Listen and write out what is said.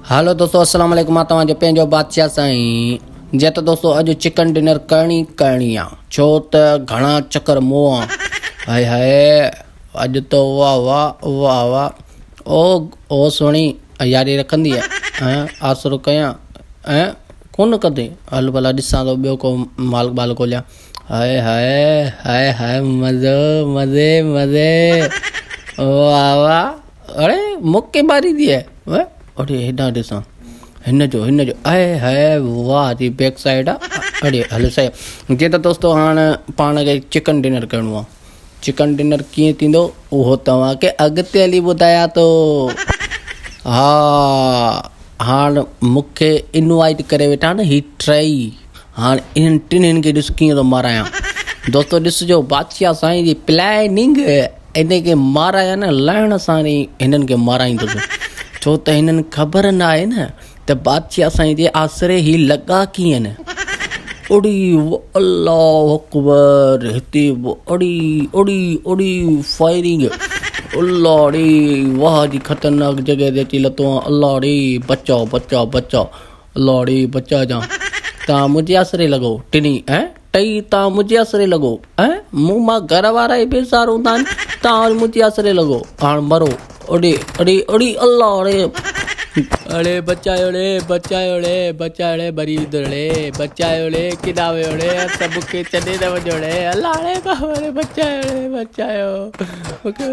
Hello दोस्तों, अस्सलाम वालेकुम। तव्हांजो पंहिंजो बादशाह साईं। जे त दोस्तों अॼु चिकन डिनर करणी आहे, छो त घणा चकर मुंहुं आहे। हाय हाय, अॼु त वाह वाह वाह वाह। ओ सोणी यारी रखंदी आहे, आसरो कयां कोन कंदे। हल भला ॾिसां थो ॿियो को माल बाल ॻोल्हियां। हाय हाय हाय हाय, मज़ो मज़े मज़े, वाह वाह। अड़े मुके मारी दी आहे। अरे हेॾां ॾिसां हिन जो आए हाय, वाह जी बैक साइड आहे। अड़े हल सही। जे त दोस्तों हाणे पाण खे चिकन डिनर करिणो आहे। चिकन डिनर कीअं थींदो उहो तव्हांखे अॻिते हली ॿुधायां थो। हा, हाणे मूंखे इनवाइट करे वेठा न ही टई। हाणे इन्हनि टिनिनि खे ॾिस कीअं थो मारायां। दोस्तों ॾिसिजो, बादशाह साईं जी प्लैनिंग इन खे माराया न लहण सां हिननि खे माराईंदुसि। छो त हिननि ख़बर न आहे न त बादशाह साईं जे आसरे ही लॻा कीअं न। उड़ी अल्लाह अकबर, हिते उड़ी उड़ी उड़ी फायरिंग। अल्लाह रे, वाह जी ख़तरनाक जॻह ते अची लथो आहे। अल्लाह रे, बचाओ बचाओ बचाओ। अल्लाह रे बचा जा। तव्हां मुंहिंजे आसरे लॻो टिनी, टई तव्हां मुंहिंजे आसरे लॻो। मूं मां घर वारा ई बेज़ार हूंदा आहिनि, तव्हां मुंहिंजे आसरे लॻो। हाणे मरो। अड़े अड़े अड़े, अल्लाह रे, अड़े बचायो रे बचायो रे बचायो रे, बरीद रे बचायो रे, किॾा वियो रे, सभु खे छॾे न वञो रे। अल्लाह रे, बचायो रे बचायो मूंखे।